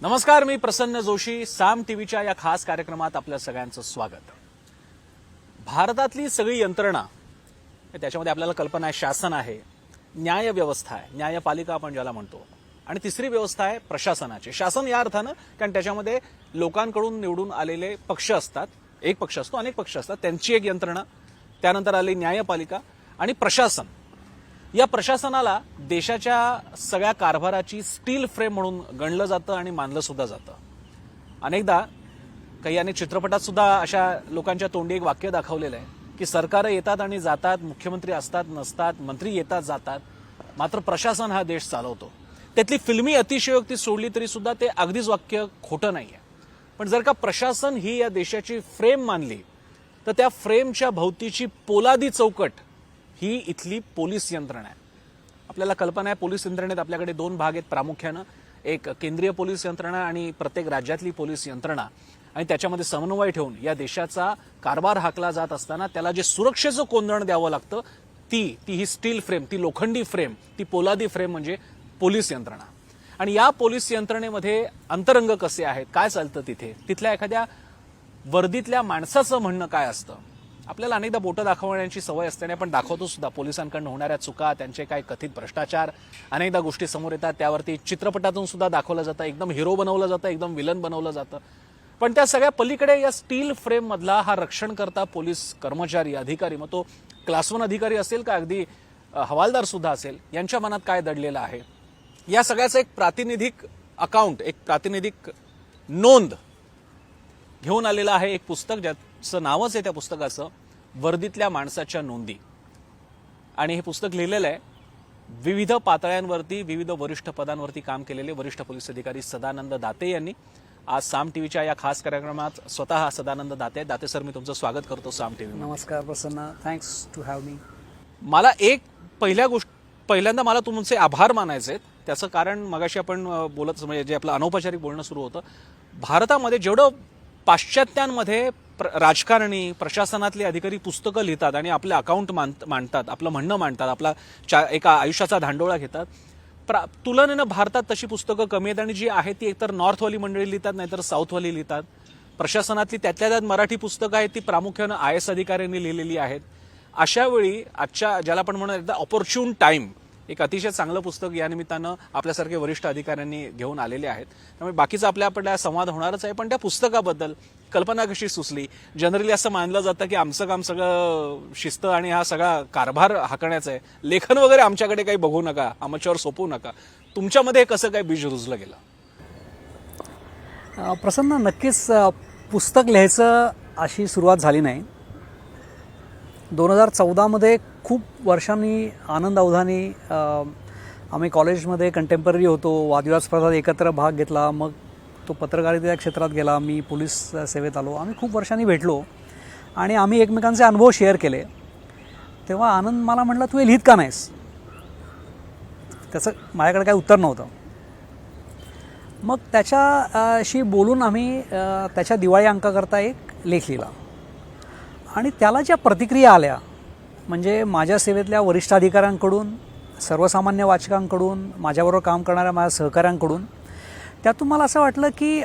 नमस्कार, मी प्रसन्न जोशी. साम टीव्हीच्या या खास कार्यक्रमात आपल्या सगळ्यांचं स्वागत. भारतातली सगळी यंत्रणा, त्याच्यामध्ये आपल्याला कल्पना आहे शासन आहे, न्याय व्यवस्था आहे, न्यायपालिका आपण ज्याला म्हणतो, आणि तिसरी व्यवस्था आहे प्रशासनाची. शासन या अर्थानं कारण त्याच्यामध्ये लोकांकडून निवडून आलेले पक्ष असतात, एक पक्ष असतो, अनेक पक्ष असतात, त्यांची एक यंत्रणा, त्यानंतर आली न्यायपालिका आणि प्रशासन. या प्रशासनाला देशाच्या सगळ्या कारभाराची स्टील फ्रेम म्हणून गणलं जातं आणि मानलं सुद्धा जातं. अनेकदा काही अनेक चित्रपटात सुद्धा अशा लोकांच्या तोंडी एक वाक्य दाखवलेलं आहे की सरकार येतात आणि जातात, मुख्यमंत्री असतात नसतात, मंत्री येतात जातात, मात्र प्रशासन हा देश चालवतो. त्यातली फिल्मी अतिशयोक्ती सोडली तरी सुद्धा ते अगदीच वाक्य खोटं नाहीये. पण जर का प्रशासन ही या देशाची फ्रेम मानली तर त्या फ्रेमच्या भोवतीची पोलादी चौकट ही इथली पोलीस यंत्रणा आहे. आपल्याला कल्पना आहे पोलीस यंत्रणेत आपल्याकडे दोन भाग आहेत प्रामुख्यानं, एक केंद्रीय पोलीस यंत्रणा आणि प्रत्येक राज्यातली पोलीस यंत्रणा, आणि त्याच्यामध्ये समन्वय ठेवून या देशाचा कारभार हाकला जात असताना त्याला जे सुरक्षेचं कोंदण द्यावं लागतं ती ही स्टील फ्रेम, ती लोखंडी फ्रेम, ती पोलादी फ्रेम म्हणजे पोलीस यंत्रणा. आणि या पोलीस यंत्रणेमध्ये अंतरंग कसे आहेत, काय चालतं तिथे, तिथल्या एखाद्या वर्दीतल्या माणसाचं म्हणणं काय असतं. आपल्याला अनेकदा बोटं दाखवण्याची सवय असते आणि आपण दाखवतो सुद्धा पोलिसांकडून होणाऱ्या चुका, त्यांचे काही कथित भ्रष्टाचार, अनेकदा गोष्टी समोर येतात, त्यावरती चित्रपटातून सुद्धा दाखवलं जातं, एकदम हिरो बनवलं जातं, एकदम विलन बनवलं जातं. पण त्या सगळ्या पलीकडे या स्टील फ्रेम मधला हा रक्षण करता पोलीस कर्मचारी, अधिकारी, मग तो क्लास 1 अधिकारी असेल का अगदी हवालदार सुद्धा असेल, यांच्या मनात काय दडलेलं आहे, या सगळ्याचं एक प्रातिनिधिक अकाउंट, एक प्रातिनिधिक नोंद घेऊन आलेलं आहे एक पुस्तक, ज्याचं नावच आहे त्या पुस्तकाचं वर्दीतल्या माणसाच्या नोंदी. आणि हे पुस्तक लिहिलेलं आहे विविध पातळ्यांवरती, विविध वरिष्ठ पदांवरती काम केलेले वरिष्ठ पोलीस अधिकारी सदानंद दाते यांनी. आज साम टीव्हीच्या या खास कार्यक्रमात स्वतः सदानंद दाते. दाते सर, मी तुमचं स्वागत करतो साम टीव्ही. नमस्कार प्रसन्न, थँक्स टू हॅव मी. मला पहिल्यांदा मला तुमचे आभार मानायचे. त्याचं कारण मगाशी आपण बोलत, म्हणजे जे आपलं अनौपचारिक बोलणं सुरू होतं, भारतामध्ये जेवढं पाश्चात्यांमध्ये राजकारणी, प्रशासनातले अधिकारी पुस्तकं लिहितात आणि आपले अकाउंट मांडतात, आपलं म्हणणं मांडतात, आपला एका आयुष्याचा धांडोळा घेतात, तुलनेनं भारतात तशी पुस्तकं कमी आहेत. आणि जी आहेत ती एकतर नॉर्थवाली मंडळी लिहितात, नाहीतर साऊथवाली लिहितात. प्रशासनातली त्यातल्या त्यात मराठी पुस्तकं आहेत ती प्रामुख्यानं IAS अधिकाऱ्यांनी लिहिलेली आहेत. अशा वेळी आजच्या ज्याला आपण म्हणून एकदा ऑपॉर्च्यून टाइम, एक अतिशय चांगलं पुस्तक या निमित्तानं आपल्यासारखे वरिष्ठ अधिकाऱ्यांनी घेऊन आलेले आहेत. त्यामुळे बाकीचा आपल्या संवाद होणारच आहे. पण त्या पुस्तकाबद्दल कल्पना कशी सुचली? जनरली असं मानलं जातं की आमचं काम सगळं शिस्त आणि हा सगळा कारभार हाकण्याचं आहे, लेखन वगैरे आमच्याकडे काही बघू नका, आमच्यावर सोपवू नका. तुमच्यामध्ये कसं काय बीज रुजलं गेलं? प्रसन्न, नक्कीच पुस्तक लिहायचं अशी सुरुवात झाली नाही. 2014 खूप वर्षांनी आनंद अवधानी आम्ही कॉलेजमध्ये कंटेम्पररी होतो, वादविवाद स्पर्धात एकत्र भाग घेतला, मग तो पत्रकारिता क्षेत्रात गेला, मी पोलीस सेवेत आलो. आम्ही खूप वर्षांनी भेटलो आणि आम्ही एकमेकांचे अनुभव शेअर केले. तेव्हा आनंद मला म्हटला, तू हे लिहित का नाहीस? त्याचं माझ्याकडे काही उत्तर नव्हतं. मग त्याच्याशी बोलून आम्ही त्याच्या दिवाळी अंकाकरता एक लेख लिहिला आणि त्याला ज्या प्रतिक्रिया आल्या, म्हणजे माझ्या सेवेतल्या वरिष्ठ अधिकाऱ्यांकडून, सर्वसामान्य वाचकांकडून, माझ्याबरोबर काम करणाऱ्या माझ्या सहकाऱ्यांकडून, त्यातून मला असं वाटलं की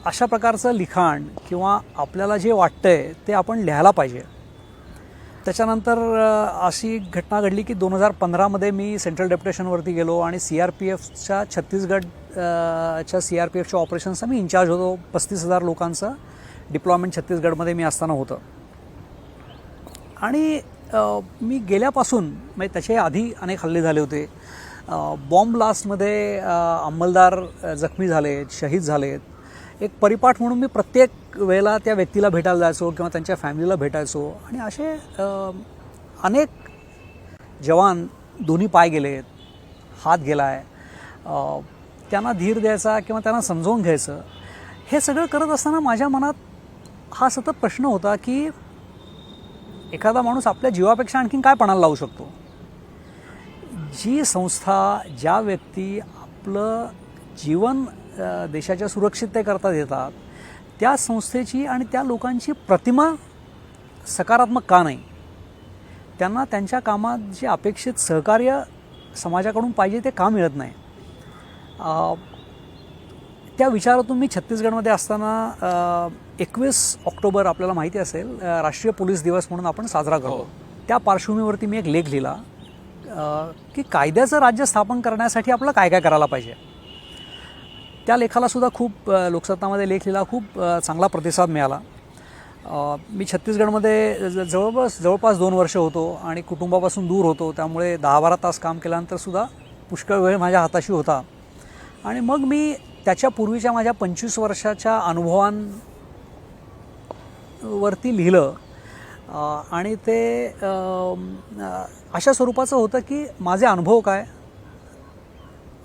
अशा प्रकारचं लिखाण किंवा आपल्याला जे वाटतंय ते आपण लिहायला पाहिजे. त्याच्यानंतर अशी घटना घडली की 2015 मी सेंट्रल डेप्युटेशनवरती गेलो आणि CRPFच्या छत्तीसगडच्या CRPFच्या ऑपरेशन्सचा मी इन्चार्ज होतो. 35,000 लोकांचं डिप्लॉयमेंट छत्तीसगडमध्ये मी असताना होतं. आणि मी गेल्यापासून, म्हणजे त्याचे आधी अनेक हल्ले झाले होते, बॉम्ब ब्लास्टमध्ये अंमलदार जखमी झालेत, शहीद झालेत. एक परिपाठ म्हणून मी प्रत्येक वेळेला त्या व्यक्तीला भेटायला जायचो किंवा त्यांच्या फॅमिलीला भेटायचो. आणि असे अनेक जवान दोन्ही पाय गेलेत, हात गेला आहे, त्यांना धीर द्यायचा किंवा त्यांना समजावून घ्यायचं, हे सगळं करत असताना माझ्या मनात हा सतत प्रश्न होता की एखादा माणूस आपल्या जीवापेक्षा आणखीन काय पणाला लावू शकतो? जी संस्था, ज्या व्यक्ती आपलं जीवन देशाच्या सुरक्षिततेकरता देतात, त्या संस्थेची आणि त्या लोकांची प्रतिमा सकारात्मक का नाही? त्यांना त्यांच्या कामात जे अपेक्षित सहकार्य समाजाकडून पाहिजे ते का मिळत नाही? त्या विचारातून मी छत्तीसगडमध्ये असताना 21 ऑक्टोबर आपल्याला माहिती असेल राष्ट्रीय पोलीस दिवस म्हणून आपण साजरा करतो. त्या पार्श्वभूमीवरती मी एक लेख लिहिला की कायद्याचं राज्य स्थापन करण्यासाठी आपल्याला काय काय करायला पाहिजे. त्या लेखाला सुद्धा खूप लोकसत्तामध्ये लेख लिहिला, खूप चांगला प्रतिसाद मिळाला. मी छत्तीसगडमध्ये जवळपास 2 वर्ष होतो आणि कुटुंबापासून दूर होतो, त्यामुळे 10-12 तास काम केल्यानंतरसुद्धा पुष्कळ वेळ माझ्या हाताशी होता. आणि मग मी त्याच्या पूर्वीच्या माझ्या 25 वर्षाच्या अनुभवांवरती लिहिलं आणि ते अशा स्वरूपाचं होतं की माझे अनुभव काय,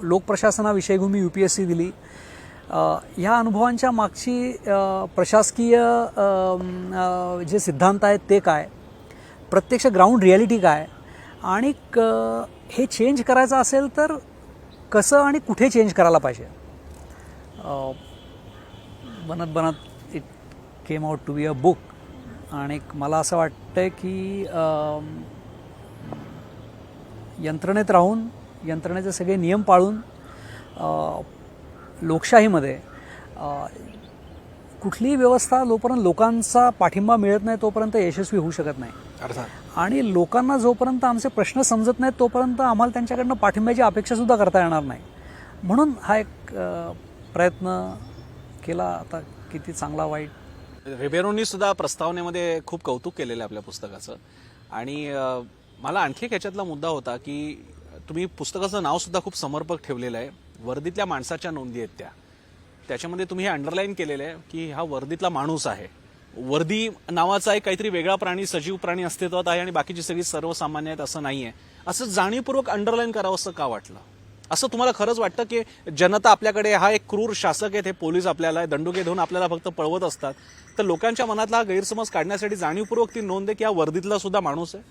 लोकप्रशासनाविषयी मी UPSC दिली, ह्या अनुभवांच्या मागची प्रशासकीय जे सिद्धांत आहेत ते काय, प्रत्यक्ष ग्राउंड रिॲलिटी काय, आणि हे चेंज करायचं असेल तर कसं आणि कुठे चेंज करायला पाहिजे. बनत बनत it came out to be a book. आणि मला असं वाटतं की यंत्रणेत राहून, यंत्रणेचे सगळे नियम पाळून लोकशाहीमध्ये कुठलीही व्यवस्था जोपर्यंत लोकांचा पाठिंबा मिळत नाही तोपर्यंत यशस्वी होऊ शकत नाही. आणि लोकांना जोपर्यंत आमचे प्रश्न समजत नाहीत तोपर्यंत आम्हाला त्यांच्याकडनं पाठिंब्याची अपेक्षासुद्धा करता येणार नाही. म्हणून हा एक प्रयत्न केला. आता किती चांगला वाईट. रिबेरोंनी सुद्धा प्रस्तावनेमध्ये खूप कौतुक केलेलं आहे आपल्या पुस्तकाचं. आणि मला आणखी एक ह्याच्यातला मुद्दा होता की तुम्ही पुस्तकाचं नाव सुद्धा खूप समर्पक ठेवलेलं आहे. वर्दीतल्या माणसाच्या नोंदी आहेत त्याच्यामध्ये तुम्ही हे अंडरलाईन केलेलं आहे की हा वर्दीतला माणूस आहे. वर्दी नावाचा एक काहीतरी वेगळा प्राणी, सजीव प्राणी अस्तित्वात आहे आणि बाकीची सगळी सर्वसामान्य आहेत असं नाहीये. असं जाणीवपूर्वक अंडरलाईन करावं असं का वाटलं? असं तुम्हाला खरंच वाटतं की जनता आपल्याकडे हा एक क्रूर शासक आहे, हे पोलीस आपल्याला दंडुके धरून आपल्याला फक्त पळवत असतात, तर लोकांच्या मनातला हा गैरसमज काढण्यासाठी जाणीवपूर्वक ती नोंद आहे की हा वर्दीतला सुद्धा माणूस आहे?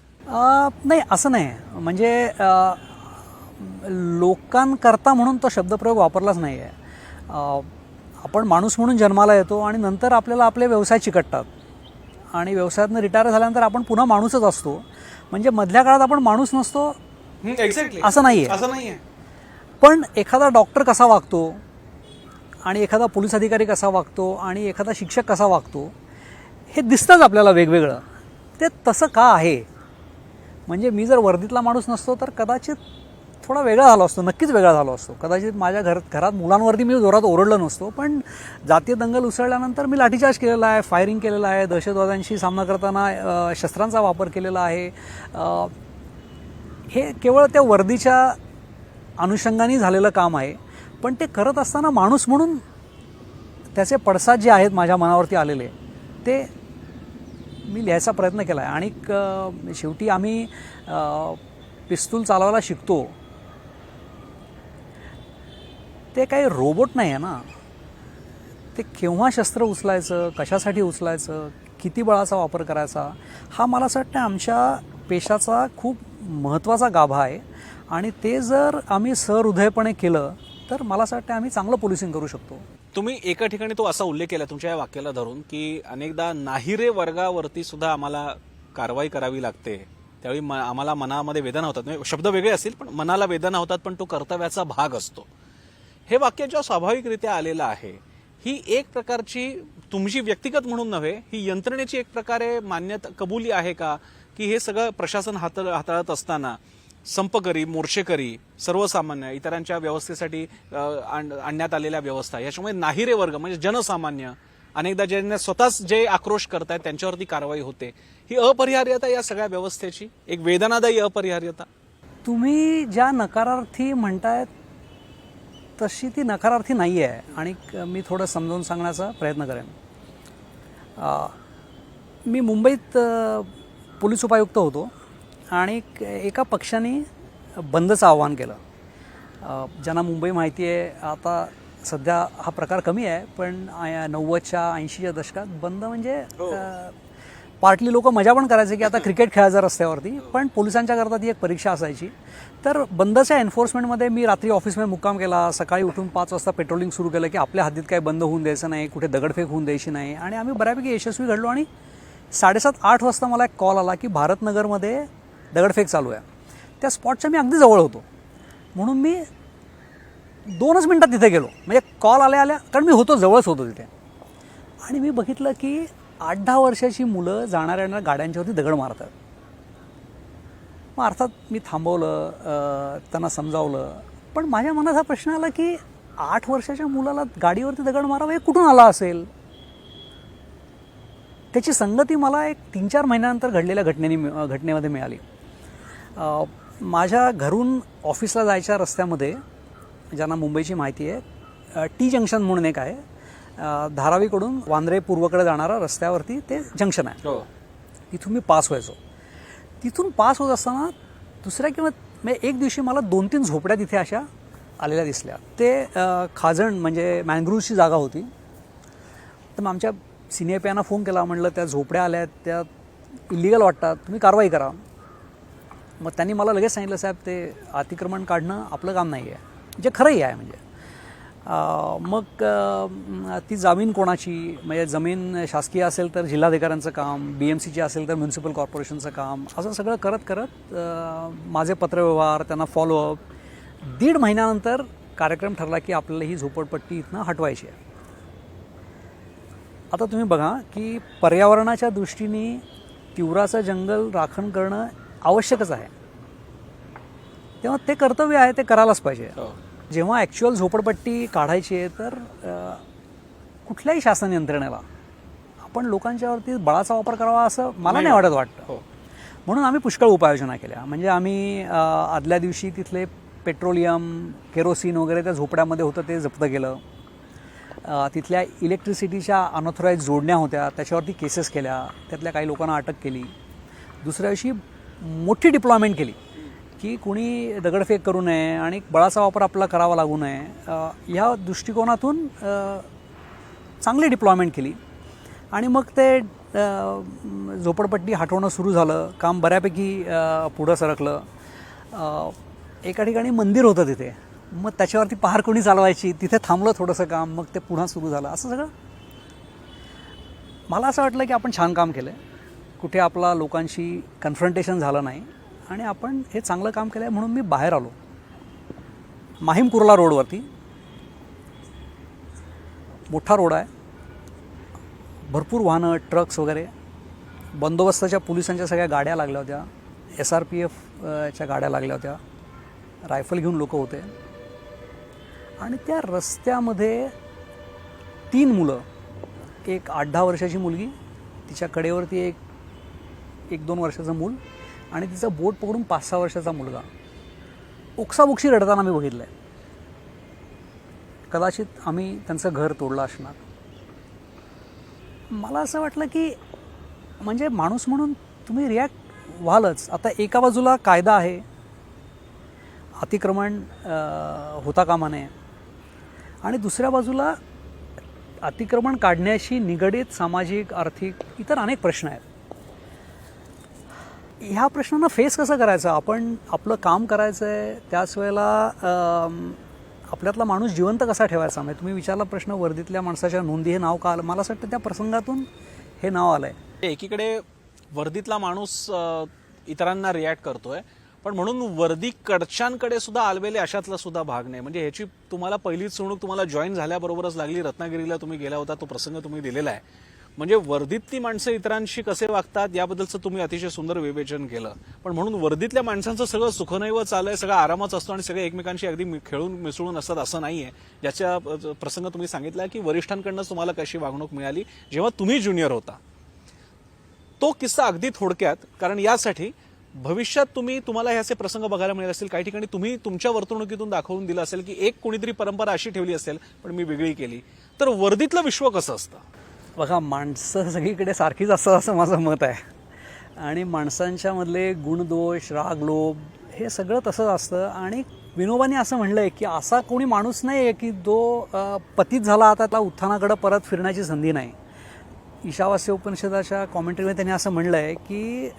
नाही, असं नाही. म्हणजे लोकांकरता म्हणून तो शब्दप्रयोग वापरलाच नाही आहे. आपण माणूस म्हणून जन्माला येतो आणि नंतर आपल्याला आपले व्यवसाय चिकटतात आणि व्यवसायातनं रिटायर झाल्यानंतर आपण पुन्हा माणूसच असतो. म्हणजे मधल्या काळात आपण माणूस नसतो एक्झॅक्टली असं नाही आहे. पण एखादा डॉक्टर कसा वागतो आणि एखादा पोलीस अधिकारी कसा वागतो आणि एखादा शिक्षक कसा वागतो हे दिसतंच आपल्याला वेगवेगळं. ते तसं का आहे? म्हणजे मी जर वर्दीतला माणूस नसतो तर कदाचित थोडा वेगळा झालो असतो, नक्कीच वेगळा झालो असतो. कदाचित माझ्या घरात मुलांवरती मी जोरात ओरडलो नसतो, पण जातीय दंगल उसळल्यानंतर मी लाठीचार्ज केलेला आहे, फायरिंग केलेलं आहे, दहशतवाद्यांशी सामना करताना शस्त्रांचा वापर केलेला आहे. हे केवळ त्या वर्दीच्या अनुषंगाने झालेलं काम आहे. पण ते करत असताना माणूस म्हणून त्याचे पडसाद जे आहेत माझ्या मनावरती आलेले ते मी लिहायचा प्रयत्न केला आहे. आणि शेवटी आम्ही पिस्तूल चालवायला शिकतो ते काही रोबोट नाही आहे ना. ते केव्हा शस्त्र उचलायचं, कशासाठी उचलायचं, किती बळाचा वापर करायचा, हा मला असं वाटतं आमच्या पेशाचा खूप महत्त्वाचा गाभा आहे. आणि ते जर आम्ही सहृदयपणे केलं तर मला असं वाटतं आम्ही चांगलं पोलिसिंग करू शकतो. तुम्ही एका ठिकाणी तो असा उल्लेख केला तुमच्या या वाक्याला धरून की अनेकदा नाहिरे वर्गावरती सुद्धा आम्हाला कारवाई करावी लागते, त्यावेळी आम्हाला मनामध्ये वेदना होतात. म्हणजे शब्द वेगळे असतील पण मनाला वेदना होतात, पण तो कर्तव्याचा भाग असतो. हे वाक्य जेव्हा स्वाभाविकरित्या आलेलं आहे, ही एक प्रकारची तुमची व्यक्तिगत म्हणून नव्हे, ही यंत्रणेची एक प्रकारे मान्यता, कबुली आहे का की हे सगळं प्रशासन हाताळत असताना संपकरी, मोर्चेकरी, सर्वसामान्य, इतरांच्या व्यवस्थेसाठी आणण्यात आलेल्या व्यवस्था, याच्यामुळे नाहिरे वर्ग म्हणजे जनसामान्य, अनेकदा ज्यांना स्वतःच जे आक्रोश करतायत त्यांच्यावरती कारवाई होते, ही अपरिहार्यता या सगळ्या व्यवस्थेची, एक वेदनादायी अपरिहार्यता? तुम्ही ज्या नकारार्थी म्हणतायत तशी ती नकारार्थी नाही आहे. आणि मी थोडं समजावून सांगण्याचा प्रयत्न करेन. मी मुंबईत पोलीस उपायुक्त होतो आणि एका पक्षाने बंदचं आव्हान केलं. ज्यांना मुंबई माहिती आहे, आता सध्या हा प्रकार कमी आहे, पण 90च्या 80च्या दशकात बंद म्हणजे पार्टली लोक मजा पण करायचे की आता क्रिकेट खेळायचं रस्त्यावरती, पण पोलिसांच्या करता ती एक परीक्षा असायची. तर बंदच्या एन्फोर्समेंटमध्ये मी रात्री ऑफिसमध्ये मुक्काम केला, सकाळी उठून 5 वाजता पेट्रोलिंग सुरू केलं की आपल्या हद्दीत काही बंद होऊन द्यायचं नाही, कुठे दगडफेक होऊन द्यायची नाही. आणि आम्ही बऱ्यापैकी यशस्वी घडलो. आणि 7:30-8 वाजता मला एक कॉल आला की भारतनगरमध्ये दगडफेक चालू आहे. त्या स्पॉटच्या मी अगदी जवळ होतो, म्हणून मी 2च मिनटात तिथे गेलो, म्हणजे कॉल आल्या कारण मी होतो, जवळच होतो तिथे. आणि मी बघितलं की 8-10 वर्षाची मुलं जाणाऱ्या गाड्यांच्यावरती दगड मारतात. मग अर्थात मी थांबवलं, त्यांना समजावलं. पण माझ्या मनात हा प्रश्न आला की 8 वर्षाच्या मुलाला गाडीवरती दगड मारावं हे कुठून आला असेल. त्याची संगती मला एक 3-4 महिन्यानंतर घडलेल्या घटनेमध्ये मिळाली. माझ्या घरून ऑफिसला जायच्या रस्त्यामध्ये, ज्यांना मुंबईची माहिती आहे, टी जंक्शन म्हणून एक आहे, धारावीकडून वांद्रे पूर्वकडे जाणारा रस्त्यावरती ते जंक्शन आहे. तिथून मी पास व्हायचो. तिथून पास होत असताना दुसऱ्या किंवा म्हणजे एक दिवशी मला 2-3 झोपड्या तिथे अशा आलेल्या दिसल्या. ते खाजण म्हणजे मॅनग्रुव्हची जागा होती. तर मग आमच्या सिनियर पीआयना फोन केला, म्हटलं त्या झोपड्या आल्या आहेत, त्या इलिगल वाटतात, तुम्ही कारवाई करा. मग त्यांनी मला लगेच सांगितलं, साहेब ते अतिक्रमण काढणं आपलं काम नाही आहे, जे खरंही आहे. म्हणजे मग ती जमीन कोणाची, म्हणजे जमीन शासकीय असेल तर जिल्हाधिकाऱ्यांचं काम, BMCची असेल तर म्युन्सिपल कॉर्पोरेशनचं काम, असं सगळं करत करत माझे पत्रव्यवहार, त्यांना फॉलोअप, 1.5 महिन्यानंतर कार्यक्रम ठरला की आपल्याला ही झोपडपट्टी इथनं हटवायची आहे. आता तुम्ही बघा की पर्यावरणाच्या दृष्टीने तिवराचं जंगल राखण करणं आवश्यकच आहे, तेव्हा ते कर्तव्य आहे, ते करायलाच पाहिजे. जेव्हा ॲक्च्युअल झोपडपट्टी काढायची आहे तर कुठल्याही शासन यंत्रणेला आपण लोकांच्यावरती बळाचा वापर करावा असं मला नाही वाटतं. म्हणून आम्ही पुष्कळ उपाययोजना केल्या. म्हणजे आम्ही आदल्या दिवशी तिथले पेट्रोलियम, केरोसिन वगैरे त्या झोपड्यामध्ये होतं ते जप्त केलं. तिथल्या इलेक्ट्रिसिटीच्या अनऑथराईज जोडण्या होत्या, त्याच्यावरती केसेस केल्या, त्यातल्या काही लोकांना अटक केली. दुसऱ्या दिवशी मोठी डिप्लॉयमेंट केली की कुणी दगडफेक करू नये आणि बळाचा वापर आपला करावा लागू नये, ह्या दृष्टिकोनातून चांगली डिप्लॉयमेंट केली. आणि मग ते झोपडपट्टी हटवणं सुरू झालं. काम बऱ्यापैकी पुढं सरकलं. एका ठिकाणी मंदिर होतं तिथे, मग त्याच्यावरती पहार कोणी चालवायची, तिथे थांबलं थोडंसं काम, मग ते पुन्हा सुरू झालं. असं सगळं मला असं वाटलं की आपण छान काम केलं आहे, कुठे आपला लोकांशी कन्फ्रंटेशन झालं नाही आणि आपण हे चांगलं काम केलं आहे. म्हणून मी बाहेर आलो. माहीम कुर्ला रोडवरती मोठा रोड आहे, भरपूर वाहनं, ट्रक्स वगैरे, बंदोबस्ताच्या पोलिसांच्या सगळ्या गाड्या लागल्या होत्या, SRPFच्या गाड्या लागल्या होत्या, रायफल घेऊन लोक होते. आणि त्या रस्त्यामध्ये 3 मुलं, एक 8-10 वर्षाची मुलगी, तिच्या कडेवरती एक 1-2 वर्षाचं मूल आणि तिचा बोट पकडून 5-6 वर्षाचा मुलगा ओक्साबोक्शी रडताना मी बघितलं आहे. कदाचित आम्ही त्यांचं घर तोडलं असणार. मला असं वाटलं की म्हणजे माणूस म्हणून तुम्ही रिॲक्ट व्हालच. आता एका बाजूला कायदा आहे, अतिक्रमण होता कामा नये, आणि दुसऱ्या बाजूला अतिक्रमण काढण्याशी निगडीत सामाजिक, आर्थिक, इतर अनेक प्रश्न आहेत. ह्या प्रश्नांना फेस कसं करायचं? आपण आपलं काम करायचं आहे, त्याच वेळेला आपल्यातला माणूस जिवंत कसा ठेवायचा? म्हणजे तुम्ही विचारला प्रश्न, वर्दीतल्या माणसाच्या नोंदी, हे नाव का आलं? मला असं वाटतं त्या प्रसंगातून हे नाव आलं आहे. एकीकडे वर्दीतला माणूस इतरांना रिॲक्ट करतोय, पण म्हणून वर्दी कडच्यांकडे सुद्धा आलबेले अशातला सुद्धा भाग नाही. म्हणजे ह्याची तुम्हाला पहिलीच चुणूक तुम्हाला जॉईन झाल्याबरोबरच लागली. रत्नागिरीला तुम्ही गेला होता, तो प्रसंग तुम्ही दिलेला आहे. म्हणजे वर्दीतली माणसं इतरांशी कसे वागतात याबद्दलचं तुम्ही अतिशय सुंदर विवेचन केलं. पण म्हणून वर्दीतल्या माणसांचं सगळं सुखनैव चाललंय, सगळं आरामाच असतो आणि सगळे एकमेकांशी अगदी खेळून मिसळून असतात असं नाहीये. ज्याच्या प्रसंग तुम्ही सांगितला की वरिष्ठांकडनं तुम्हाला कशी वागणूक मिळाली जेव्हा तुम्ही ज्युनियर होता. तो किस्सा अगदी थोडक्यात, कारण यासाठी भविष्यात तुम्हाला हे असे प्रसंग बघायला मिळाले असतील. काही ठिकाणी तुम्ही तुमच्या वर्तणुकीतून दाखवून दिलं असेल की एक कोणीतरी परंपरा अशी ठेवली असेल पण मी वेगळी केली. तर वर्दीतलं विश्व कसं असतं? बघा, माणसं सगळीकडे सारखीच असतात असं माझं मत आहे. आणि माणसांच्या मधले गुणदोष, राग, लोभ हे सगळं तसंच असतं. आणि विनोबाने असं म्हणलं आहे की असा कोणी माणूस नाही आहे की जो पतित झाला आता त्याला उत्थानाकडे परत फिरण्याची संधी नाही. ईशावास्य उपनिषदाच्या कॉमेंट्रीमध्ये त्यांनी असं म्हणलं आहे की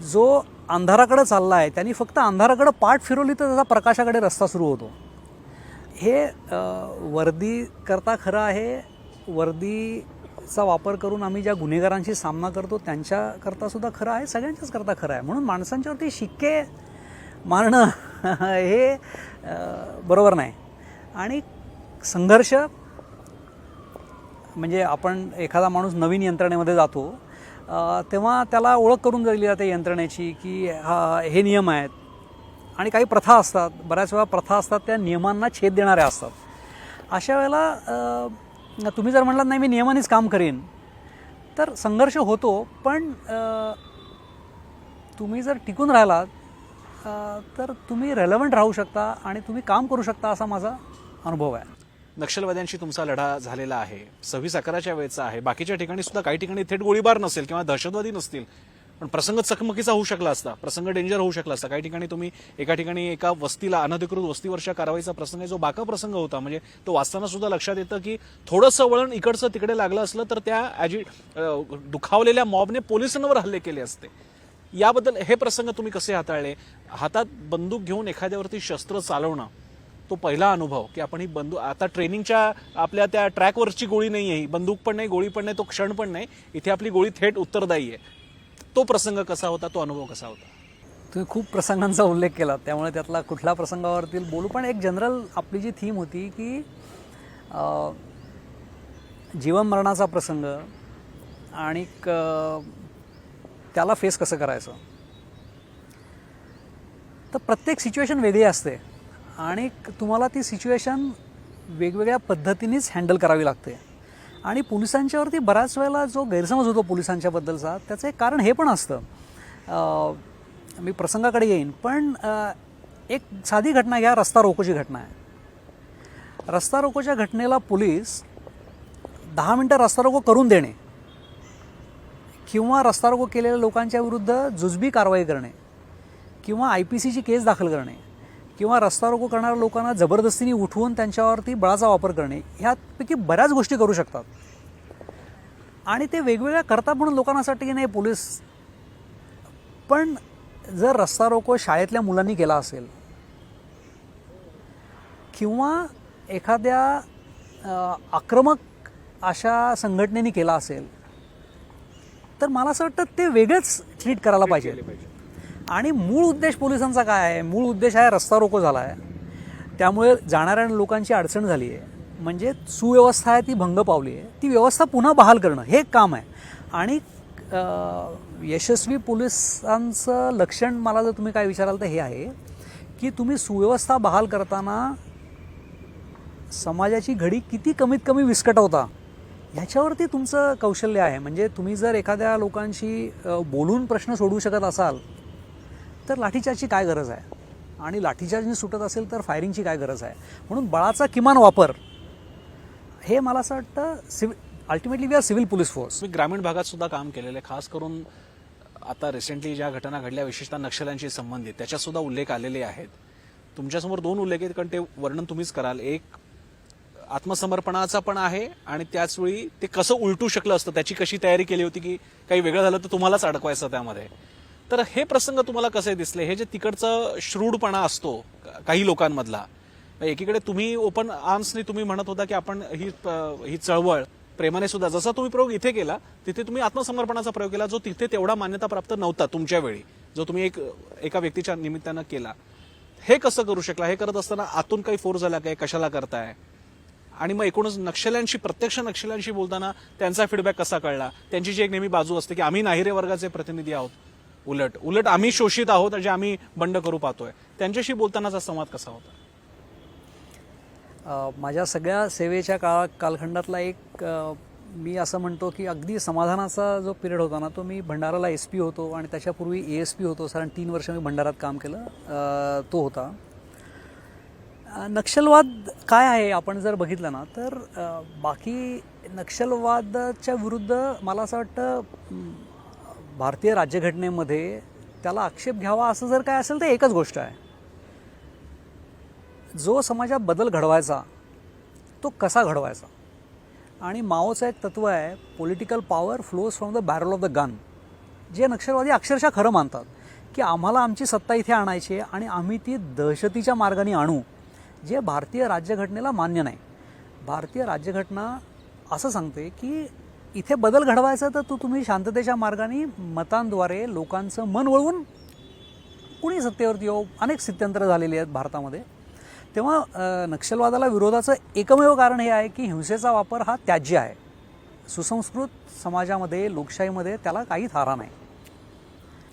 जो अंधाराकडे चालला आहे त्यांनी फक्त अंधाराकडे पाठ फिरवली तर त्याचा प्रकाशाकडे रस्ता सुरू होतो. हे वर्दी करता खरं आहे. वर्दीचा वापर करून आम्ही ज्या गुन्हेगारांशी सामना करतो त्यांच्याकरता सुद्धा खरं आहे, सगळ्यांच्याच करता खरं आहे. म्हणून माणसांच्यावरती शिक्के मारणं हे बरोबर नाही. आणि संघर्ष म्हणजे आपण एखादा माणूस नवीन यंत्रणेमध्ये जातो तेव्हा त्याला ओळख करून दिली जाते यंत्रणेची की हे नियम आहेत. आणि काही प्रथा असतात, बऱ्याच वेळा प्रथा असतात त्या नियमांना छेद देणाऱ्या असतात. अशा वेळेला तुम्ही जर म्हटलात नाही मी नियमानेच काम करेन तर संघर्ष होतो. पण तुम्ही जर टिकून राहिलात तर तुम्ही रेलेव्हंट राहू शकता आणि तुम्ही काम करू शकता असा माझा अनुभव आहे. नक्षलवाद्यांशी तुमचा लढा झालेला आहे, 26/11च्या वेळचा आहे. बाकीच्या ठिकाणी सुद्धा काही ठिकाणी थेट गोळीबार नसेल किंवा दहशतवादी नसतील, पण प्रसंग चकमकीचा होऊ शकला असता, प्रसंग डेंजर होऊ शकला असता. काही ठिकाणी तुम्ही एका ठिकाणी एका वस्तीला अनधिकृत वस्तीवरच्या कारवाईचा प्रसंग आहे जो बाका प्रसंग होता. म्हणजे तो वाचताना सुद्धा लक्षात येतं की थोडंसं वळण इकडचं तिकडे लागलं असलं तर त्या दुखावलेल्या मॉबने पोलिसांवर हल्ले केले असते. याबद्दल हे प्रसंग तुम्ही कसे हाताळले? हातात बंदूक घेऊन एखाद्यावरती शस्त्र चालवणं, तो पहिला अनुभव की आपण ही बंदूक आता ट्रेनिंगच्या आपल्या त्या ट्रॅकवरची गोळी नाही आहे, ही बंदूक पण नाही, गोळी पण नाही, तो क्षण पण नाही, इथे आपली गोळी थेट उत्तरदायी आहे. तो प्रसंग कसा होता, तो अनुभव कसा होता? तुम्ही खूप प्रसंगांचा उल्लेख केला त्यामुळे त्यातला कुठल्या प्रसंगावरती बोलू. पण एक जनरल आपली जी थीम होती की जीवन मरणाचा प्रसंग आणि त्याला फेस कसं करायचं. तर प्रत्येक सिच्युएशन वेगळी असते आणि तुम्हाला ती सिच्युएशन वेगवेगळ्या पद्धतीनेच हँडल करावी लागते. आणि पोलिसांच्यावरती बऱ्याच वेळेला जो गैरसमज होतो पोलिसांच्याबद्दलचा त्याचं एक कारण हे पण असतं. मी प्रसंगाकडे येईन पण एक साधी घटना घ्या, रस्ता रोकोची घटना आहे. रस्ता रोकोच्या घटनेला पोलीस 10 मिनटं रस्ता रोको करून देणे किंवा रस्ता रोको केलेल्या लोकांच्या विरुद्ध जुजबी कारवाई करणे किंवा IPCची केस दाखल करणे किंवा रस्ता रोको करणाऱ्या लोकांना जबरदस्तीने उठवून त्यांच्यावरती बळाचा वापर करणे, ह्यापैकी बऱ्याच गोष्टी करू शकतात. आणि ते वेगवेगळ्या करतात म्हणून लोकांना असं वाटतं की नाही पोलीस. पण जर रस्ता रोको शाळेतल्या मुलांनी केला असेल किंवा एखाद्या आक्रमक अशा संघटनेने केला असेल तर मला असं वाटतं ते वेगळंच ट्रीट करायला पाहिजे. आणि मूळ उद्देश पोलिसांचा काय आहे? मूळ उद्देश आहे रस्ता रोको झाला आहे, त्यामुळे जाणाऱ्या लोकांची अडचण झाली आहे, म्हणजे सुव्यवस्था आहे ती भंग पावली आहे, ती व्यवस्था पुन्हा बहाल करणं हे काम आहे. आणि यशस्वी पोलिसांचं लक्षण मला जर तुम्ही काय विचाराल तर हे आहे की तुम्ही सुव्यवस्था बहाल करताना समाजाची घडी किती कमीत कमी विस्कटवता ह्याच्यावरती तुमचं कौशल्य आहे. म्हणजे तुम्ही जर एखाद्या लोकांशी बोलून प्रश्न सोडवू शकत असाल तर लाठीचार्जची काय गरज आहे, आणि लाठीचार्जने सुटत असेल तर फायरिंगची काय गरज आहे. म्हणून बळाचा किमान वापर हे मला असं वाटतं ultimately we are civil police force. मी ग्रामीण भागात सुद्धा काम केलेलं आहे, खास करून आता रिसेंटली ज्या घटना घडल्या विशेषतः नक्षल्यांशी संबंधित त्याच्यात सुद्धा उल्लेख आलेले आहेत. तुमच्यासमोर 2 उल्लेख आहेत, कारण ते वर्णन तुम्हीच कराल. एक आत्मसमर्पणाचा पण आहे आणि त्याचवेळी ते कसं उलटू शकलं असतं, त्याची कशी तयारी केली होती की काही वेगळं झालं तर तुम्हालाच अडकवायचं त्यामध्ये. तर हे प्रसंग तुम्हाला कसे दिसले? हे जे तिकडचं श्रूडपणा असतो काही लोकांमधला, एकीकडे तुम्ही ओपन आर्म्सनी तुम्ही म्हणत होता की आपण ही चळवळ प्रेमाने सुद्धा, जसा तुम्ही प्रयोग इथे केला तिथे तुम्ही आत्मसमर्पणाचा प्रयोग केला जो तिथे तेवढा मान्यता प्राप्त नव्हता तुमच्या वेळी, जो तुम्ही एका व्यक्तीच्या निमित्तानं केला. हे कसं करू शकला? हे करत असताना आतून काही फोर्स झाला काय, कशाला करताय? आणि मग एकूणच प्रत्यक्ष नक्षल्यांशी बोलताना त्यांचा फीडबॅक कसा कळला? त्यांची जी एक नेहमी बाजू असते की आम्ही नाहिरे वर्गाचे प्रतिनिधी आहोत, उलट आम्ही शोषित आहोत जे आम्ही बंड करू पाहतोय, त्यांच्याशी बोलतानाचा संवाद कसा होता? माझ्या सगळ्या सेवेच्या कालखंडातला एक मी असं म्हणतो की अगदी समाधानाचा जो पिरियड होता ना, तो मी भंडाराला SP होतो आणि त्याच्यापूर्वी ASP होतो. साधारण 3 वर्ष मी भंडारात काम केलं, तो होता. नक्षलवाद काय आहे आपण जर बघितलं ना तर बाकी नक्षलवादाच्या विरुद्ध मला असं वाटतं भारतीय राज्यघटनेमध्ये त्याला आक्षेप घ्यावा असं जर काय असेल तर एकच गोष्ट आहे, जो समाजात बदल घडवायचा तो कसा घडवायचा. आणि माओचं एक तत्व आहे, political power flows from the barrel of the gun, जे नक्षलवादी अक्षरशः खरं मानतात की आम्हाला आमची सत्ता इथे आणायची आहे आणि आम्ही ती दहशतीच्या मार्गाने आणू, जे भारतीय राज्यघटनेला मान्य नाही. भारतीय राज्यघटना असं सांगते की इथे बदल घडवायचा तर तुम्ही शांततेच्या मार्गाने मतांद्वारे लोकांचं मन वळवून कुणी सत्तेवरती येऊ, अनेक स्थित्यंतरं झालेली आहेत भारतामध्ये. तेव्हा नक्षलवादाला विरोधाचं एकमेव कारण हे आहे की हिंसेचा वापर हा त्याज्य आहे. सुसंस्कृत समाजामध्ये, लोकशाहीमध्ये त्याला काही थारा नाही.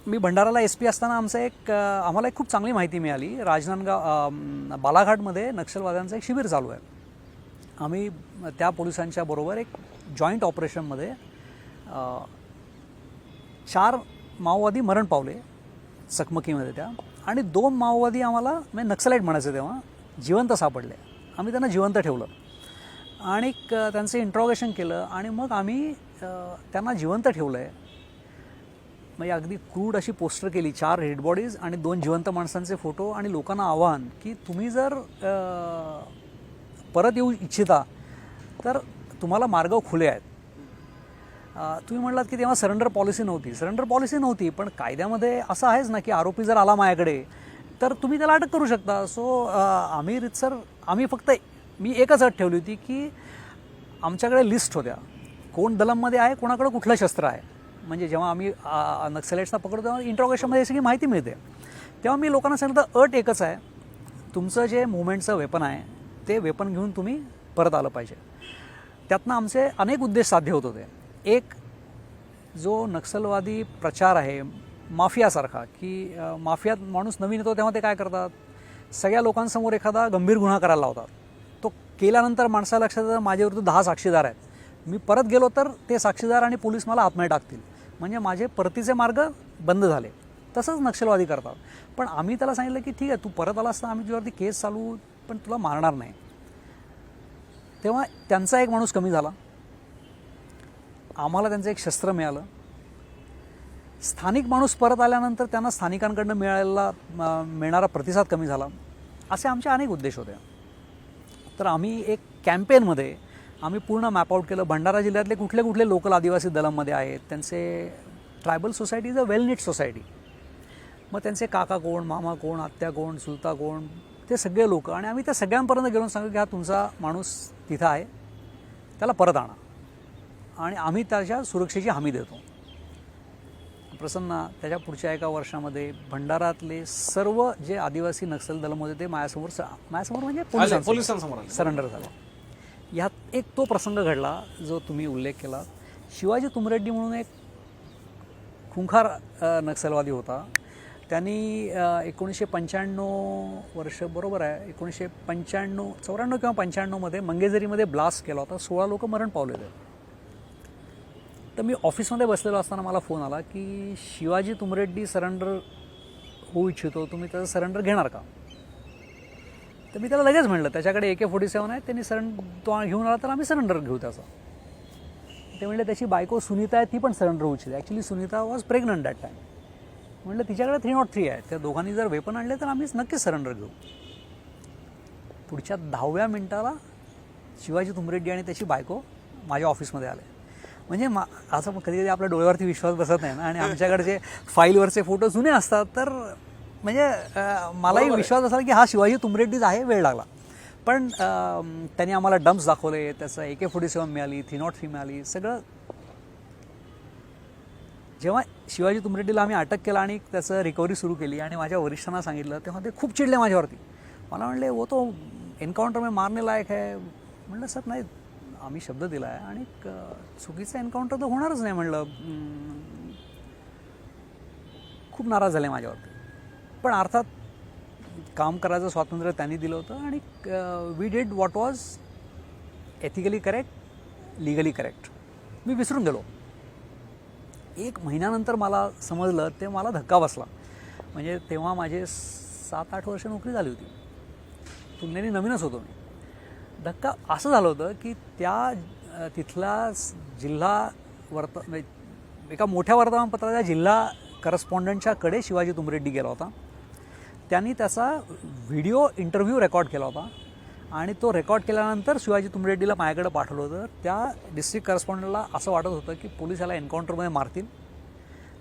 मी भंडाराला SP असताना आम्हाला एक खूप चांगली माहिती मिळाली. राजनांदगाव बालाघाटमध्ये नक्षलवाद्यांचं एक शिबिर चालू आहे. आम्ही त्या पोलिसांच्या बरोबर एक जॉईंट ऑपरेशनमध्ये 4 माओवादी मरण पावले चकमकीमध्ये त्या, आणि 2 माओवादी आम्हाला म्हणजे नक्सलाईट म्हणायचे तेव्हा जिवंत सापडले. आम्ही त्यांना जिवंत ठेवलं आणि त्यांचं इंट्रॉगेशन केलं आणि मग आम्ही त्यांना जिवंत ठेवलं आहे. म्हणजे अगदी क्रूड अशी पोस्टर केली, 4 डेड बॉडीज आणि 2 जिवंत माणसांचे फोटो, आणि लोकांना आव्हान की तुम्ही जर परत येऊ इच्छिता तर तुम्हाला मार्ग खुले आहेत. तुम्ही म्हटलात की तेव्हा सरेंडर पॉलिसी नव्हती, पण कायद्यामध्ये असं आहेच ना की आरोपी जर आला माझ्याकडे तर तुम्ही त्याला अटक करू शकता. सो आम्ही फक्त मी एकच अट ठेवली होती की आमच्याकडे लिस्ट होत्या, कोण दलममध्ये आहे, कोणाकडे कुठलं शस्त्र आहे. म्हणजे जेव्हा आम्ही नक्सलाइट्सना पकडतो तेव्हा इंट्रॉगेशनमध्ये सगळी माहिती मिळते. तेव्हा मी लोकांना सांगितलं अट एकच आहे, तुमचं जे मुवमेंटचं वेपन आहे ते वेपन घेऊन तुम्ही परत आलं पाहिजे. त्यातनं आमचे अनेक उद्देश साध्य होत होते. एक, जो नक्षलवादी प्रचार आहे माफियासारखा, की माफियात माणूस नवीन येतो तेव्हा ते काय करतात, सगळ्या लोकांसमोर एखादा गंभीर गुन्हा करायला लावतात. तो केल्यानंतर माणसाला लक्षात येतं माझ्याविरुद्ध 10 साक्षीदार आहेत, मी परत गेलो तर ते साक्षीदार आणि पोलीस मला आतमध्ये टाकतील, म्हणजे माझे परतीचे मार्ग बंद झाले. तसंच नक्षलवादी करतात. पण आम्ही त्याला सांगितलं की ठीक आहे, तू परत आला असता आम्ही तुझ्यावरती केस चालू, पण तुला मारणार नाही. तेव्हा त्यांचा एक माणूस कमी झाला, आम्हाला त्यांचं एक शस्त्र मिळालं. स्थानिक माणूस परत आल्यानंतर त्यांना स्थानिकांकडनं मिळणारा प्रतिसाद कमी झाला. असे आमचे अनेक उद्देश होते. तर आम्ही एक कॅम्पेनमध्ये आम्ही पूर्ण मॅप आउट केलं. भंडारा जिल्ह्यातले कुठले कुठले लोकल आदिवासी दलममध्ये आहेत, त्यांचे tribal society is a well neat society. मग त्यांचे काका कोण, मामा कोण, आत्या कोण, चुलता कोण, ते सगळे लोक, आणि आम्ही त्या सगळ्यांपर्यंत गेलो सांगू की हा तुमचा माणूस तिथं आहे, त्याला परत आणा आणि आम्ही त्याच्या सुरक्षेची हमी देतो. प्रसन्न त्याच्या पुढच्या एका वर्षामध्ये भंडारातले सर्व जे आदिवासी नक्षल दलम होते ते माझ्यासमोर म्हणजे पोलिसांसमोर सरेंडर झाले. ह्यात एक तो प्रसंग घडला जो तुम्ही उल्लेख केला. शिवाजी तुमरेड्डी म्हणून एक खुंखार नक्षलवादी होता. त्यांनी 1995 वर्ष बरोबर आहे, 1994 किंवा 95मध्ये मंगेझरीमध्ये ब्लास्ट केला होता. 16 लोक मरण पावले होते. तर मी ऑफिसमध्ये बसलेलो असताना मला फोन आला की शिवाजी तुमरेड्डी सरेंडर होऊ इच्छितो, तुम्ही त्याचं सरेंडर घेणार का? तर मी त्याला लगेच म्हणलं त्याच्याकडे AK-47 आहे, त्यांनी तो घेऊन आला तर आम्ही सरेंडर घेऊ त्याचा. ते म्हणले त्याची बायको सुनीता आहे, ती पण सरेंडर होऊ इच्छिते. Actually Sunita was pregnant that time. म्हटलं तिच्याकडे 303 आहे, त्या दोघांनी जर वेपन आणले तर आम्हीच नक्कीच सरेंडर घेऊ. पुढच्या 10व्या मिनिटाला शिवाजी तुमरेड्डी आणि त्याची बायको माझ्या ऑफिसमध्ये आले. म्हणजे असं कधी कधी आपल्या डोळ्यावरती विश्वास बसत नाही ना, आणि आमच्याकडे जे फाईलवरचे फोटो जुने असतात तर म्हणजे मलाही विश्वास बसला की हा शिवाजी तुमरेड्डीच आहे. वेळ लागला, पण त्यांनी आम्हाला डम्प्स दाखवले, त्याचं AK-47 मिळाली, 303 मिळाली, सगळं. जेव्हा शिवाजी तुमरेड्डीला आम्ही अटक केला आणि त्याचं रिकव्हरी सुरू केली आणि माझ्या वरिष्ठांना सांगितलं तेव्हा ते खूप चिडले माझ्यावरती. मला म्हणले वो तो एन्काउंटर में मारने लायक है. म्हणलं सर नाही, आम्ही शब्द दिला आहे आणि चुकीचं एन्काउंटर तर होणारच नाही. म्हणलं खूप नाराज झाले माझ्यावरती. पण अर्थात काम करायचं स्वातंत्र्य त्यांनी दिलं होतं आणि we did what was ethically correct, legally correct. मी विसरून गेलो. 1 महिन्यानंतर मला समजलं, ते मला धक्का बसला. म्हणजे तेव्हा माझे 7-8 वर्ष नोकरी झाली होती, तुलनेने नवीनच होतो मी. धक्का असं झालं होतं की तिथला जिल्हा एका मोठ्या वर्तमानपत्राच्या जिल्हा करस्पॉन्डंटच्याकडे शिवाजी तुमरेड्डी गेला होता. त्यांनी त्याचा व्हिडिओ इंटरव्ह्यू रेकॉर्ड केला होता आणि तो रेकॉर्ड केल्यानंतर शिवाजी तुमरेड्डीला माझ्याकडे पाठवलं होतं. त्या डिस्ट्रिक्ट करस्पॉन्डंटला असं वाटत होतं की पोलीस याला एन्काउंटरमध्ये मारतील.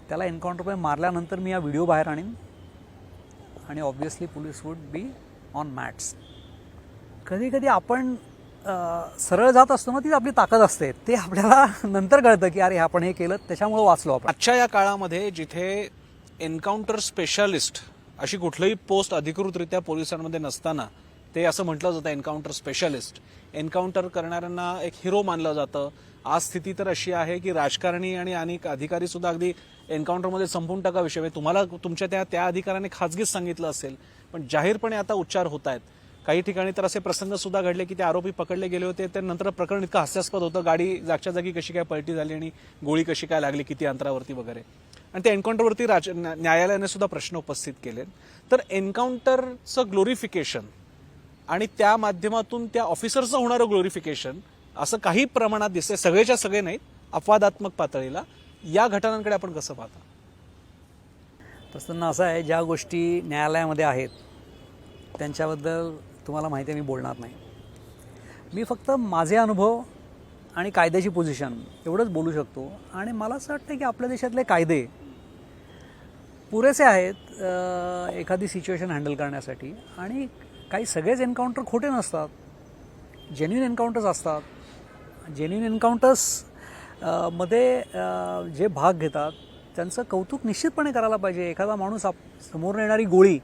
त्याला एन्काउंटरमध्ये मारल्यानंतर मी हा व्हिडिओ बाहेर आणीन आणि obviously police would be on mats. कधी कधी आपण सरळ जात असतो ना, ती आपली ताकद असते. ते आपल्याला नंतर कळतं की अरे आपण हे केलं त्याच्यामुळे वाचलो आपण. आजच्या या काळामध्ये जिथे एन्काउंटर स्पेशालिस्ट अशी कुठलीही पोस्ट अधिकृतरित्या पोलिसांमध्ये नसताना ते असं म्हटलं जातं एन्काउंटर स्पेशालिस्ट. एन्काउंटर करणाऱ्यांना एक हिरो मानलं जातं. आज स्थिती तर अशी आहे की राजकारणी आणि अनेक अधिकारी सुद्धा अगदी एन्काउंटरमध्ये संपून टाका विषय. तुम्हाला तुमच्या त्या अधिकाऱ्याने खाजगीच सांगितलं असेल, पण जाहीरपणे आता उच्चार होत आहेत. काही ठिकाणी तर असे प्रसंग सुद्धा घडले की ते आरोपी पकडले गेले होते. त्यानंतर प्रकरण इतकं हास्यास्पद होतं, गाडी जागच्या जागी कशी काय पलटी झाली आणि गोळी कशी काय लागली, किती अंतरावरती वगैरे. आणि त्या एन्काउंटरवरती न्यायालयाने सुद्धा प्रश्न उपस्थित केले. तर एन्काउंटरचं ग्लोरिफिकेशन आणि त्या माध्यमातून त्या ऑफिसरचं होणारं ग्लोरिफिकेशन असं काही प्रमाणात दिसतंय, सगळेच्या सगळे नाहीत, अपवादात्मक पातळीला. या घटनांकडे आपण कसं पाहता? तसं असं आहे, ज्या गोष्टी न्यायालयामध्ये आहेत त्यांच्याबद्दल तुम्हाला माहिती आहे मी बोलणार नाही. मी फक्त माझे अनुभव आणि कायद्याची पोझिशन एवढंच बोलू शकतो. आणि मला असं वाटतं की आपल्या देशातले कायदे पुरेसे आहेत एखादी सिच्युएशन हँडल करण्यासाठी. आणि काही सगळेच एन्काउंटर खोटे नसतात, जेन्युइन एन्काउंटर्स असतात. जेन्युइन एन्काउंटर्स मध्ये जे भाग घेतात त्यांचं कौतुक निश्चितपणे करायला पाहिजे. एखादा माणूस समोर येणारी गोळी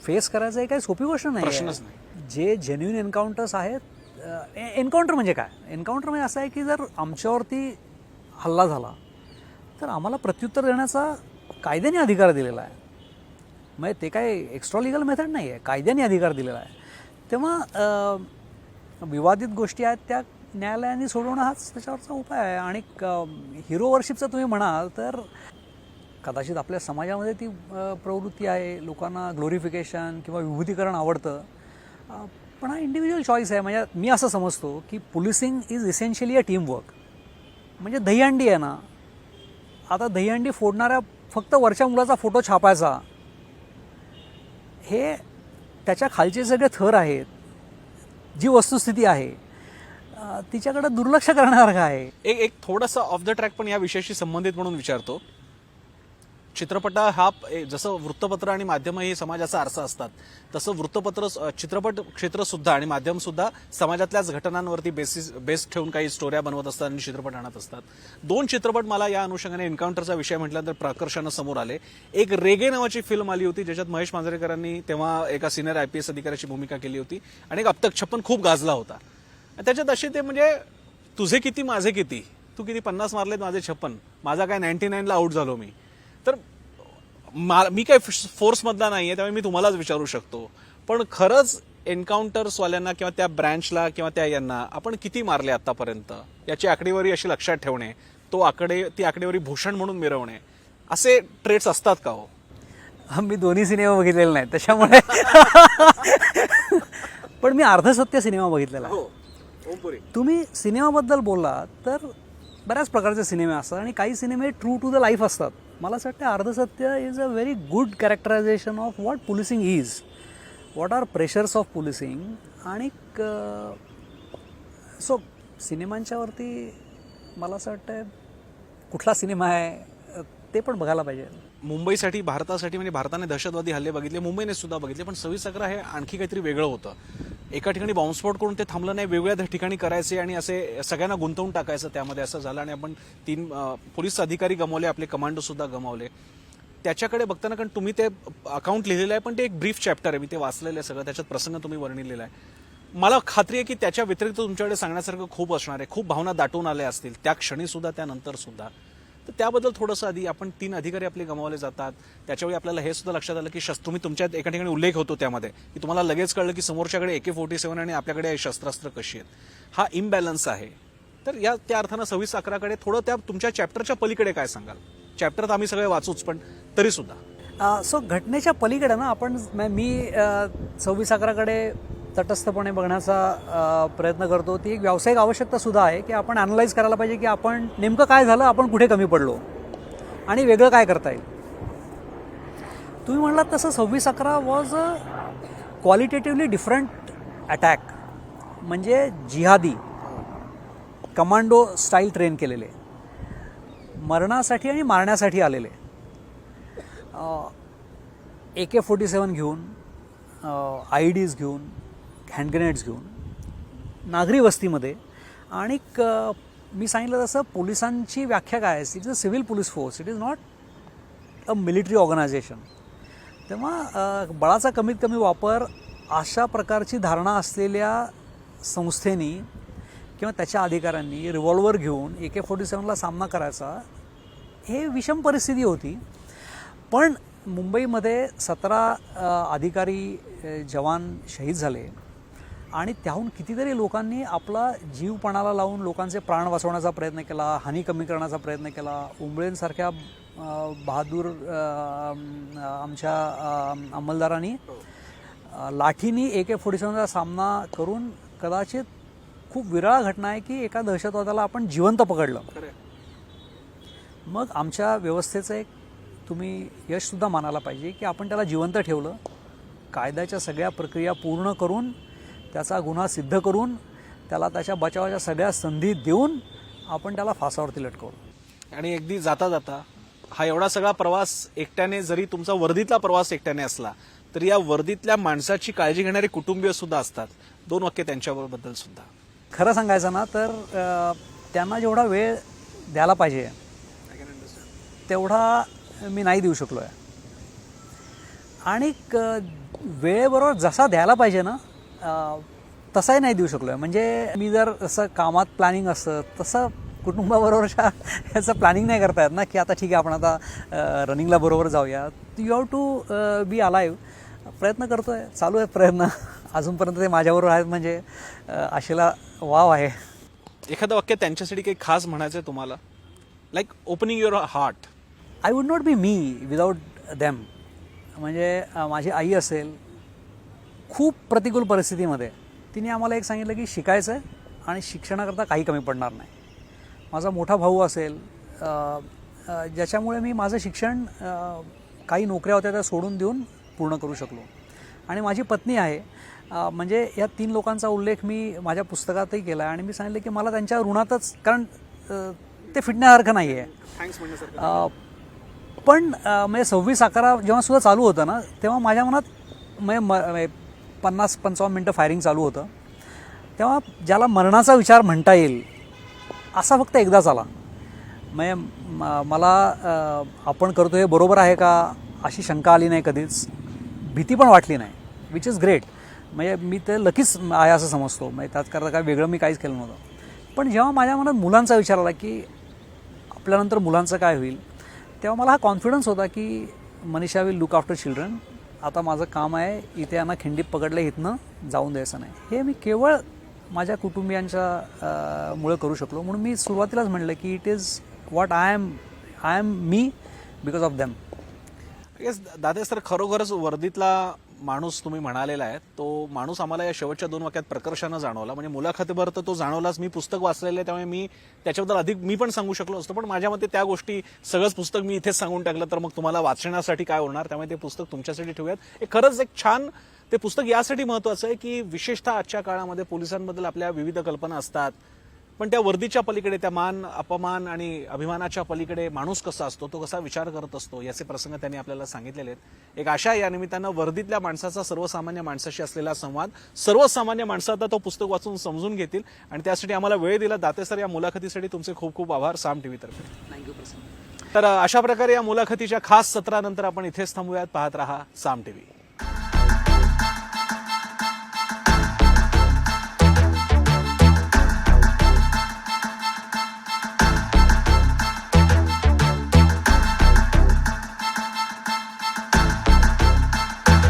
फेस करायचं ही काही सोपी गोष्ट नाही आहे. जे जेन्युइन एन्काउंटर्स आहेत, एन्काउंटर म्हणजे काय? एन्काउंटर म्हणजे असं आहे की जर आमच्यावरती हल्ला झाला तर आम्हाला प्रत्युत्तर देण्याचा कायद्याने अधिकार दिलेला आहे. म्हणजे ते काय एक्स्ट्रा लिगल मेथड नाही आहे, कायद्याने अधिकार दिलेला आहे. तेव्हा विवादित गोष्टी आहेत त्या न्यायालयाने सोडवणं हाच त्याच्यावरचा उपाय आहे. आणि हिरो वर्शिपचं तुम्ही म्हणाल तर कदाचित आपल्या समाजामध्ये ती प्रवृत्ती आहे, लोकांना ग्लोरिफिकेशन किंवा विभूतीकरण आवडतं. पण हा इंडिव्हिज्युअल चॉईस आहे. म्हणजे मी असं समजतो की policing is essentially a teamwork. म्हणजे दहीहंडी आहे ना, आता दहीहंडी फोडणाऱ्या फक्त वरच्या मुलाचा फोटो छापायचा, हे त्याच्या खालचे सगळे थर आहेत, जी वस्तुस्थिती आहे तिच्याकडे दुर्लक्ष करण्यासारखं आहे. एक थोडासा ऑफ द ट्रॅक पण या विषयाशी संबंधित म्हणून विचारतो. चित्रपट हा जसं वृत्तपत्र आणि माध्यम हे समाजाचा आरसा असतात, तसं वृत्तपत्र, चित्रपट क्षेत्र सुद्धा आणि माध्यम सुद्धा समाजातल्याच घटनांवरती बेस ठेवून काही स्टोऱ्या बनवत असतात आणि चित्रपट आणत असतात. 2 चित्रपट मला या अनुषंगाने एन्काउंटरचा विषय म्हटल्यानंतर प्रकर्षानं समोर आले. एक रेगे नावाची फिल्म आली होती ज्याच्यात महेश मांजरेकरांनी तेव्हा एका सिनियर IPS अधिकाऱ्याची भूमिका केली होती. आणि एक अब तक 56 खूप गाजला होता. त्याच्यात असे ते म्हणजे तुझे किती माझे किती, तू किती 50 मारलेत माझे 56, माझा काय 99ला आऊट झालो मी. तर मी काय फोर्समधला नाही आहे, त्यामुळे मी तुम्हालाच विचारू शकतो, पण खरंच एन्काउंटर्सवाल्यांना किंवा त्या ब्रँचला किंवा त्या यांना आपण किती मारले आतापर्यंत याची आकडेवारी अशी लक्षात ठेवणे, ती आकडेवारी भूषण म्हणून मिरवणे, असे ट्रेट्स असतात का हो? मी दोन्ही सिनेमा बघितलेले नाहीत त्याच्यामुळे पण मी अर्धसत्य सिनेमा बघितलेला आहे. तुम्ही सिनेमाबद्दल बोलला तर बऱ्याच प्रकारचे सिनेमे असतात आणि काही सिनेमे ट्रू टू द लाईफ असतात. मला असं वाटतं Ardh Satya is a very good characterization of what policing is, what are pressures of policing. आणि सो सिनेमांच्यावरती मला असं वाटतं कुठला सिनेमा आहे ते पण बघायला पाहिजे. मुंबईसाठी, भारतासाठी, म्हणजे भारताने दहशतवादी हल्ले बघितले, मुंबईने सुद्धा बघितले, पण 26/11 हे आणखी काहीतरी वेगळं होतं. एका ठिकाणी बॉम्बस्फोट करून ते थांबलं नाही, वेगवेगळ्या ठिकाणी करायचे आणि असे सगळ्यांना गुंतवून टाकायचं त्यामध्ये, असं झालं. आणि आपण 3 पोलीस अधिकारी गमावले, आपले कमांडो सुद्धा गमावले. त्याच्याकडे बघताना, कारण तुम्ही ते अकाउंट लिहिलेलं आहे पण ते एक ब्रीफ चॅप्टर आहे, मी ते वाचलेलं आहे सगळं, त्याच्यात प्रसंग तुम्ही वर्णिलेला आहे. मला खात्री आहे की त्याच्या व्यतिरिक्त तुमच्याकडे सांगण्यासारखं खूप असणार आहे, खूप भावना दाटून आल्या असतील त्या क्षणी सुद्धा, त्यानंतर सुद्धा. तर त्याबद्दल थोडंसं आधी, आपण 3 अधिकारी आपले गमावले जातात, त्याच्यावेळी आपल्याला हे सुद्धा लक्षात आलं की तुम्ही तुमच्या एका ठिकाणी उल्लेख होतो त्यामध्ये की तुम्हाला लगेच कळलं की समोरच्याकडे AK-47 आणि आपल्याकडे शस्त्रास्त्र कशी आहेत. हा इम्बॅलन्स आहे. तर त्या अर्थानं 26/11 थोडं त्या तुमच्या चॅप्टरच्या पलीकडे काय सांगाल? चॅप्टर तर आम्ही सगळे वाचूच, पण तरी सुद्धा सो घटनेच्या पलीकडे ना आपण, मी 26/11 तटस्थपणे बघण्याचा प्रयत्न करतो. ती एक व्यावसायिक आवश्यकता सुद्धा आहे की आपण ॲनलाईज करायला पाहिजे की आपण नेमकं काय झालं, आपण कुठे कमी पडलो आणि वेगळं काय करता येईल. तुम्ही म्हणलात तसं 26/11 वॉज अ क्वालिटेटिव्हली डिफरंट अटॅक. म्हणजे जिहादी कमांडो स्टाईल ट्रेन केलेले, मरणासाठी आणि मारण्यासाठी आलेले, AK-47 घेऊन, IEDs घेऊन, हँड ग्रेनेड्स घेऊन नागरी वस्तीमध्ये. आणि मी सांगितलं तसं पोलिसांची व्याख्या काय आहे, it is a civil police force, it is not a military organisation. तेव्हा बळाचा कमीत कमी वापर अशा प्रकारची धारणा असलेल्या संस्थेनी किंवा त्याच्या अधिकाऱ्यांनी रिव्हॉल्वर घेऊन AK-47ला सामना करायचा, हे विषम परिस्थिती होती. पण मुंबईमध्ये 17 अधिकारी जवान शहीद झाले आणि त्याहून कितीतरी लोकांनी आपला जीव पणाला लावून लोकांचे प्राण वाचवण्याचा प्रयत्न केला, हानी कमी करण्याचा प्रयत्न केला. उंबळेंसारख्या बहादूर आमच्या अंमलदारांनी लाठीनी AK-47चा सामना करून, कदाचित खूप विरळ घटना आहे की एका दहशतवाद्याला आपण जिवंत पकडलं. मग आमच्या व्यवस्थेचं एक तुम्ही यशसुद्धा मानायला पाहिजे की आपण त्याला जिवंत ठेवलं, कायद्याच्या सगळ्या प्रक्रिया पूर्ण करून, त्याचा गुन्हा सिद्ध करून, त्याला त्याच्या बचावाच्या सगळ्या संधी देऊन आपण त्याला फासावरती लटकवलं. आणि अगदी जाता जाता हा एवढा सगळा प्रवास एकट्याने, जरी तुमचा वर्दीतला प्रवास एकट्याने असला तरी या वर्दीतल्या माणसाची काळजी घेणारे कुटुंबीय सुद्धा असतात. 2 वाक्य त्यांच्याबद्दल सुद्धा. खरं सांगायचं ना तर त्यांना जेवढा वेळ द्यायला पाहिजे तेवढा मी नाही देऊ शकलो आहे. आणि वेळेबरोबर जसा द्यायला पाहिजे ना तसाही नाही देऊ शकलो आहे. म्हणजे मी जर असं कामात प्लॅनिंग असतं तसं कुटुंबाबरोबरच्या ह्याचं प्लॅनिंग नाही करता येत ना, की आता ठीक आहे आपण आता रनिंगला बरोबर जाऊया. You have to be alive. प्रयत्न करतो आहे, चालू आहेत प्रयत्न. अजूनपर्यंत ते माझ्याबरोबर आहेत म्हणजे आशेला वाव आहे. एखादं वाक्य त्यांच्यासाठी काही खास म्हणायचं आहे तुम्हाला, like opening your heart? I would not be me without them. म्हणजे माझी आई असेल, खूप प्रतिकूल परिस्थितीमध्ये तिने आम्हाला एक सांगितलं की शिकायचं आहे आणि शिक्षणाकरता काही कमी पडणार नाही. माझा मोठा भाऊ असेल, ज्याच्यामुळे मी माझं शिक्षण काही नोकऱ्या होत्या त्या सोडून देऊन पूर्ण करू शकलो. आणि माझी पत्नी आहे. म्हणजे या 3 लोकांचा उल्लेख मी माझ्या पुस्तकातही केला आहे आणि मी सांगितलं की मला त्यांच्या ऋणातच, कारण ते फिटण्यासारखं नाही आहे. थँक्स म्हणण्यासारखं. पण म्हणजे 26/11 जेव्हा सुद्धा चालू होतं ना, तेव्हा माझ्या मनात म्हणजे 50-55 मिनटं फायरिंग चालू होतं. तेव्हा ज्याला मरणाचा विचार म्हणता येईल असा फक्त एकदाच आला. म्हणजे मला आपण करतो हे बरोबर आहे का अशी शंका आली नाही कधीच, भीती पण वाटली नाही, विच इज ग्रेट. म्हणजे मी ते लकीच आहे असं समजतो. म्हणजे त्यात करता काय वेगळं मी काहीच केलं नव्हतं. पण जेव्हा माझ्या मनात मुलांचा विचार आला की आपल्यानंतर मुलांचं काय होईल, तेव्हा मला हा कॉन्फिडन्स होता की Manisha will look after children. आता माझं काम आहे इथे यांना खिंडीत पकडलं, इथनं जाऊन द्यायचं नाही. हे मी केवळ माझ्या कुटुंबियांच्या मुळे करू शकलो. म्हणून मी सुरुवातीलाच म्हटलं की it is what I am मी बिकॉज ऑफ दॅम. येस दादेस, तर खरोखरच वर्दीतला माणूस तुम्ही म्हणालेला आहे, तो माणूस आम्हाला या शेवटच्या 2 वाक्यात प्रकर्षानं जाणवला. म्हणजे मुलाखतीभर तर तो जाणवलाच. मी पुस्तक वाचलेलं आहे त्यामुळे मी त्याच्याबद्दल अधिक मी पण सांगू शकलो असतो, पण माझ्या मते त्या गोष्टी सगळंच पुस्तक मी इथेच सांगून टाकलं तर मग तुम्हाला वाचण्यासाठी काय होणार. त्यामुळे ते पुस्तक तुमच्यासाठी ठेवूयात. हे खरंच एक छान ते पुस्तक यासाठी महत्त्वाचं आहे की विशेषतः आजच्या काळामध्ये पोलिसांबद्दल आपल्या विविध कल्पना असतात, पण त्या वर्दीच्या पलीकडे, त्या मान अपमान आणि अभिमानाच्या पलीकडे माणूस कसा असतो, तो कसा विचार करत असतो, याचे प्रसंग त्यांनी आपल्याला सांगितलेले आहेत. एक आशा आहे या निमित्तानं वर्दीतल्या माणसाचा सर्वसामान्य माणसाशी असलेला संवाद सर्वसामान्य माणसं आता तो पुस्तक वाचून समजून घेतील. आणि त्यासाठी आम्हाला वेळ दिला दाते सर, या मुलाखतीसाठी तुमचे खूप खूप आभार साम टीव्हीतर्फे. थँक्यू. तर अशा प्रकारे या मुलाखतीच्या खास सत्रानंतर आपण इथेच थांबूयात. पाहत रहा साम टीव्ही.